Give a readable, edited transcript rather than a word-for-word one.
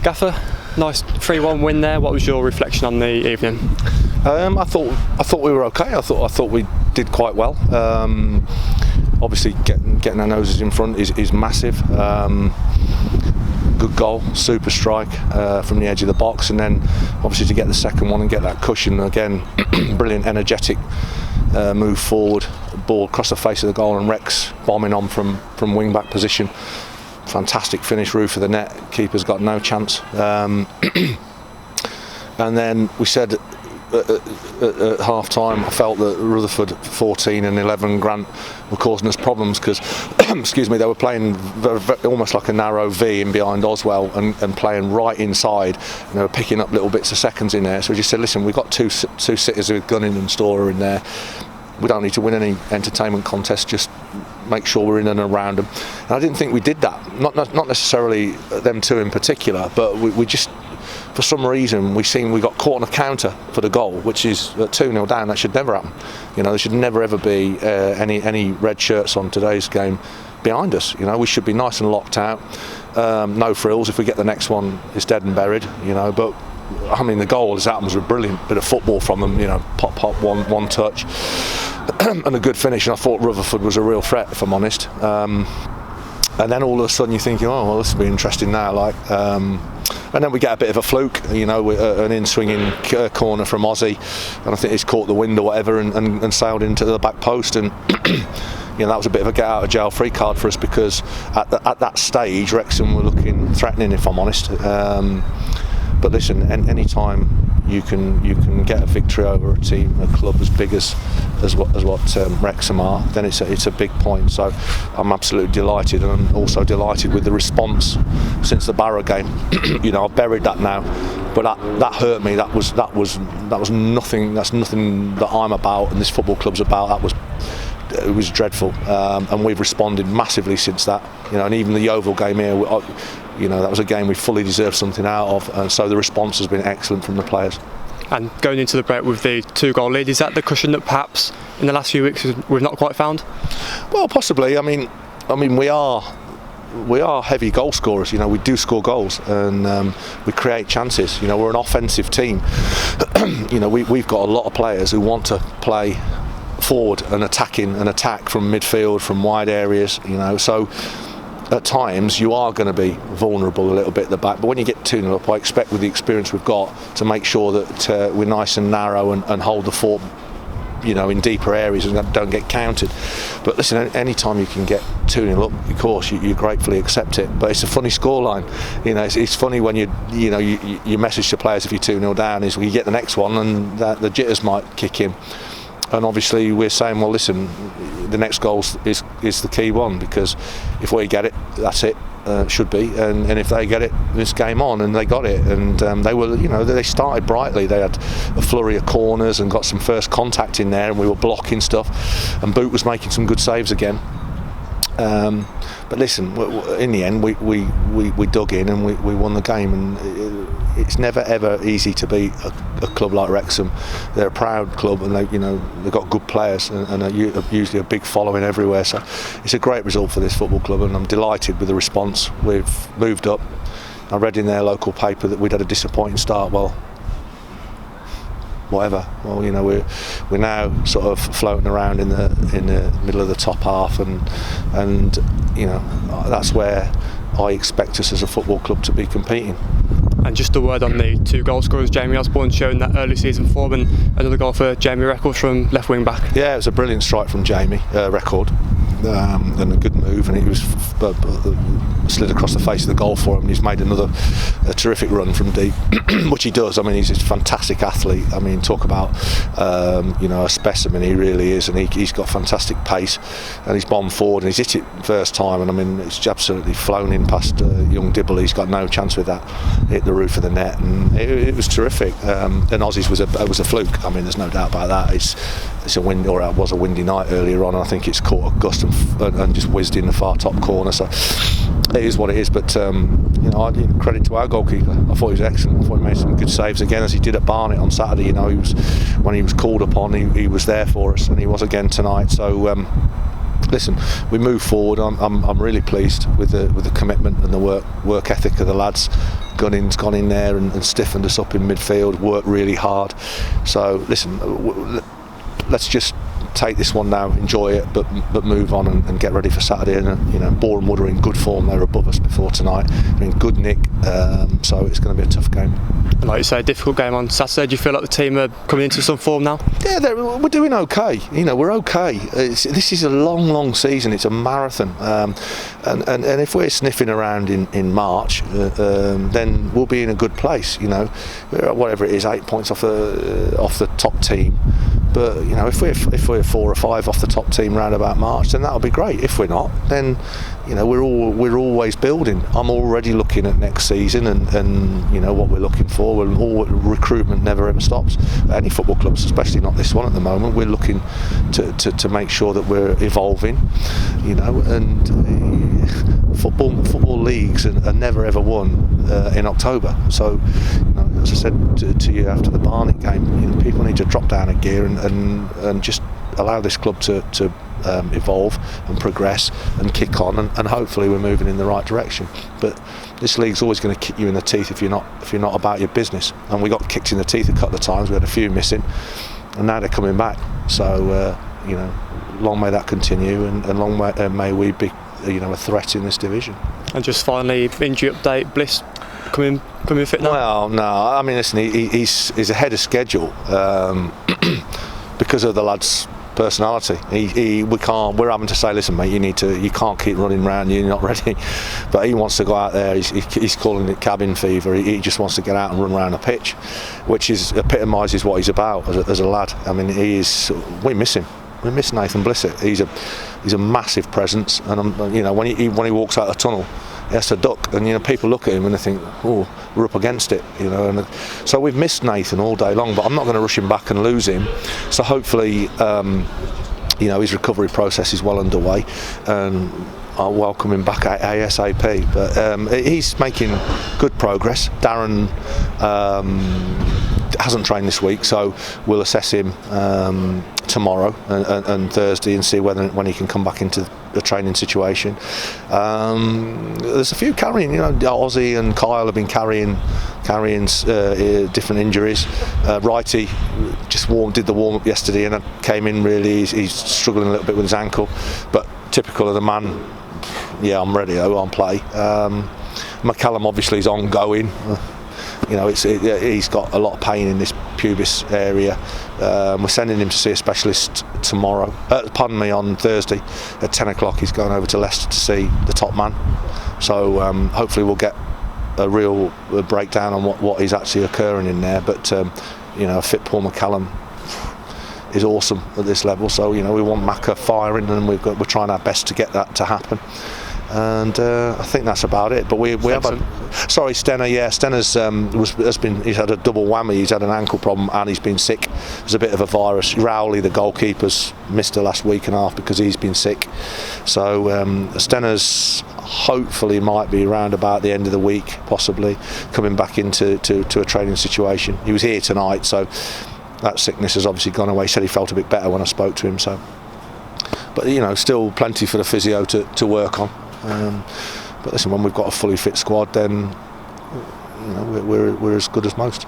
Gaffer, nice 3-1 win there. What was your reflection on the evening? I thought we were okay. I thought we did quite well. Obviously, getting our noses in front is massive. Good goal, super strike from the edge of the box, and then obviously to get the second one and get that cushion again. Brilliant, energetic move forward, ball across the face of the goal, and Rex bombing on from wing back position. Fantastic finish, roof of the net. Keeper's got no chance. And then we said at half time, I felt that Rutherford 14 and 11 Grant were causing us problems because excuse me, they were playing almost like a narrow V in behind Oswell and playing right inside, and they were picking up little bits of seconds in there. So we just said, listen, we've got two sitters with Gunning and Storer in there. We don't need to win any entertainment contest, just make sure we're in and around them. And I didn't think we did that, not necessarily them two in particular, but we just, for some reason, we got caught on a counter for the goal, which is 2-0 down. That should never happen. There should never ever be any red shirts on today's game behind us. We should be nice and locked out. No frills. If we get the next one, it's dead and buried. But I mean, the goal as that was a brilliant bit of football from them. Pop, one touch, and a good finish. And I thought Rutherford was a real threat, if I'm honest. And then all of a sudden you're thinking, oh well, this will be interesting now. And then we get a bit of a fluke, an in-swinging corner from Ozzy, and I think he's caught the wind or whatever and sailed into the back post, and that was a bit of a get-out-of-jail-free card for us, because at that stage Wrexham were looking threatening, if I'm honest. But listen, any time you can get a victory over a team, a club as big as what Wrexham are, then it's a big point. So I'm absolutely delighted, and I'm also delighted with the response since the Barrow game. I've buried that now, but that hurt me. That was nothing. That's nothing that I'm about and this football club's about. It was dreadful, and we've responded massively since that. And even the Yeovil game here, that was a game we fully deserved something out of, and so the response has been excellent from the players. And going into the break with the 2-goal lead, is that the cushion that perhaps in the last few weeks we've not quite found? Well, possibly. I mean, we are heavy goal scorers. We do score goals, and we create chances. We're an offensive team. We've got a lot of players who want to play forward and attack from midfield, from wide areas. So at times you are going to be vulnerable a little bit at the back, but when you get 2-0 up, I expect with the experience we've got to make sure that we're nice and narrow and hold the fort, in deeper areas and don't get countered. But listen, any time you can get 2-0 up, of course you gratefully accept it. But it's a funny scoreline. It's funny when you message to players if you're 2-0 down is when you get the next one and the jitters might kick in. And obviously we're saying, well, listen, the next goal is the key one, because if we get it, that's it. Should be, and if they get it, it's game on, and they got it, and they started brightly. They had a flurry of corners and got some first contact in there, and we were blocking stuff, and Boot was making some good saves again. But listen, in the end, we dug in and we won the game, and it's never ever easy to beat a club like Wrexham. They're a proud club, and they've got good players and usually a big following everywhere. So it's a great result for this football club, and I'm delighted with the response. We've moved up. I read in their local paper that we'd had a disappointing start. Well, whatever. Well, we're now sort of floating around in the middle of the top half, and that's where I expect us as a football club to be competing. And just a word on the 2 goal scorers, Jamie Osborne showing that early season form, and another goal for Jamie Record from left wing back. Yeah, it was a brilliant strike from Jamie Record, and a good move, and he was slid across the face of the goal for him. He's made a terrific run from deep, which he does. I mean, he's a fantastic athlete. I mean, talk about a specimen. He really is, and he's got fantastic pace, and he's bombed forward and he's hit it first time, and I mean, it's absolutely flown in past young Dibble. He's got no chance with that. Hit the roof of the net, and it was terrific. And Aussies was a fluke. I mean, there's no doubt about that. It's a wind, or it was a windy night earlier on, and I think it's caught a gust and just whizzed in the far top corner. So it is what it is. But I give credit to our goalkeeper. I thought he was excellent. I thought he made some good saves again, as he did at Barnet on Saturday. When he was called upon, he was there for us, and he was again tonight. So listen, we move forward. I'm really pleased with the commitment and the work ethic of the lads. Gunning's gone in there and stiffened us up in midfield, worked really hard. So listen, let's just take this one now, enjoy it, but move on and get ready for Saturday. And Boreham Wood are in good form. They're above us before tonight. They're in good nick, so it's going to be a tough game. And like you say, a difficult game on Saturday. Do you feel like the team are coming into some form now? Yeah, we're doing okay. We're okay. This is a long season. It's a marathon, and if we're sniffing around in March, then we'll be in a good place. Whatever it is, 8 points off the top team. But if we're 4 or 5 off the top team round about March, then that'll be great. If we're not, then we're always building. I'm already looking at next season and what we're looking for. Recruitment never ever stops. Any football clubs, especially not this one at the moment, we're looking to make sure that we're evolving. And football leagues are never ever won in October. So as I said to you after the Barnet game, people need to drop down a gear and just allow this club to evolve and progress and kick on, and hopefully we're moving in the right direction. But this league's always going to kick you in the teeth if you're not about your business, and we got kicked in the teeth a couple of times. We had a few missing, and now they're coming back. So long may that continue, and long may we be a threat in this division. And just finally, injury update, Bliss coming fit now? Well, no, I mean, listen, he's ahead of schedule because of the lad's personality. We're having to say, listen, mate, you can't keep running around, you're not ready. But he wants to go out there. He's calling it cabin fever. He just wants to get out and run around a pitch, which epitomises what he's about as a lad. I mean, we miss him. We miss Nathan Blissett. He's a massive presence, and when he walks out the tunnel, he has to duck, and people look at him and they think, oh, we're up against it, and so we've missed Nathan all day long. But I'm not going to rush him back and lose him. So hopefully, his recovery process is well underway, and I'll welcome him back ASAP. But he's making good progress. Darren hasn't trained this week, so we'll assess him tomorrow and Thursday and see when he can come back into the training situation. There's a few carrying, Ozzy and Kyle have been carrying different injuries. Righty just did the warm up yesterday and came in really. He's struggling a little bit with his ankle, but typical of the man. Yeah, I'm ready. I won't play. McCallum obviously is ongoing. He's got a lot of pain in this pubis area. We're sending him to see a specialist tomorrow. On Thursday at 10 o'clock. He's going over to Leicester to see the top man. So hopefully we'll get a real breakdown on what is actually occurring in there. But a fit Paul McCallum is awesome at this level. So we want Macca firing, and we're trying our best to get that to happen. And I think that's about it. But we have Stenner. Yeah, Stenner's he's had a double whammy. He's had an ankle problem and he's been sick. There's a bit of a virus. Rowley, the goalkeeper's missed the last week and a half because he's been sick. So Stenner's hopefully might be around about the end of the week, possibly coming back into a training situation. He was here tonight, so that sickness has obviously gone away. He said he felt a bit better when I spoke to him. So, but still plenty for the physio to work on. But listen, when we've got a fully fit squad, then we're as good as most.